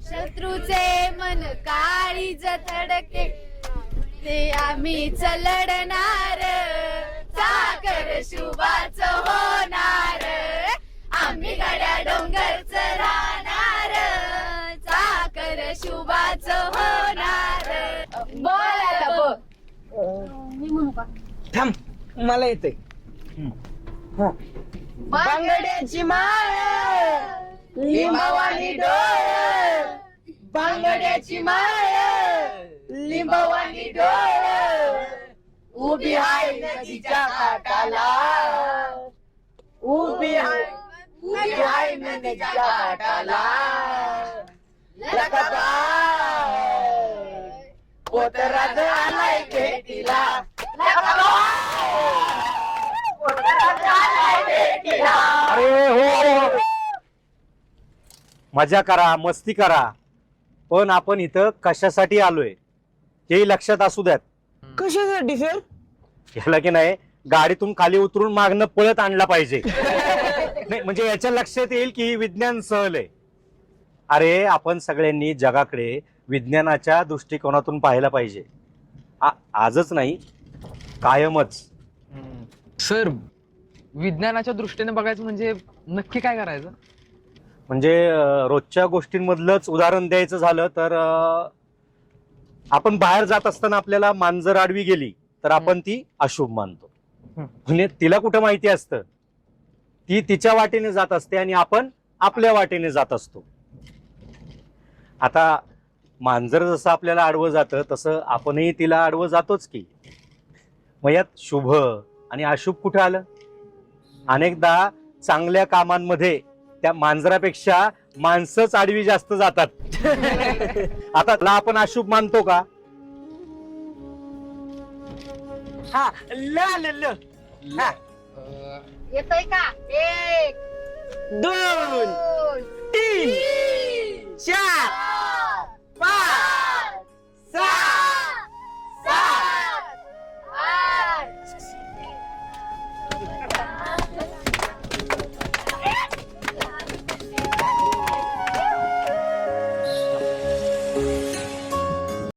शत्रूचे मन काळीज थडके ते आम्हीच लढणार चाकर शुभाच होणार आम्ही गड्या डोंगरच राहणार चाकर शुभाच होणार बोलायला बोल मी म्हणू का थांब मला येते बांगड्याची माळ लिंबावानी डोळ बांगड्याची माळ लिंबावानी डोळ उभी आहे नदीच्या घाटाला उभी आहे नदीच्या घाटाला पोतराज आलाय भेटीला अरे हो मजा करा मस्ती करा पण आपण इथं कशासाठी आलोय हेही लक्षात असू द्यात. कशासाठी सर याला की नाही गाडीतून खाली उतरून मागणं पळत आणला पाहिजे नाही म्हणजे याच्या लक्षात येईल की विज्ञान सहल आहे. अरे आपण सगळ्यांनी जगाकडे विज्ञानाच्या दृष्टिकोनातून पाहायला पाहिजे. आजच नाही कायमच. सर विज्ञानाच्या दृष्टीने बघायचं म्हणजे नक्की काय करायचं? म्हणजे रोजच्या गोष्टींमधलंच उदाहरण द्यायचं झालं तर आपण बाहेर जात असताना आपल्याला मांजर आडवी गेली तर आपण ती अशुभ मानतो. म्हणजे तिला कुठं माहिती असतं ती तिच्या वाटेने जात असते आणि आपण आपल्या वाटेने जात असतो. आता मांजर जसं आपल्याला आडवं जातं तसं आपणही तिला आडवं जातोच की. मग यात शुभ आणि अशुभ कुठं आलं? अनेकदा चांगल्या कामांमध्ये त्या मांजरापेक्षा माणसंच आडवी जास्त जातात. आता त्याला आपण अशुभ मानतो का? हा ल ल हा येतोय का 1 2 2 3 4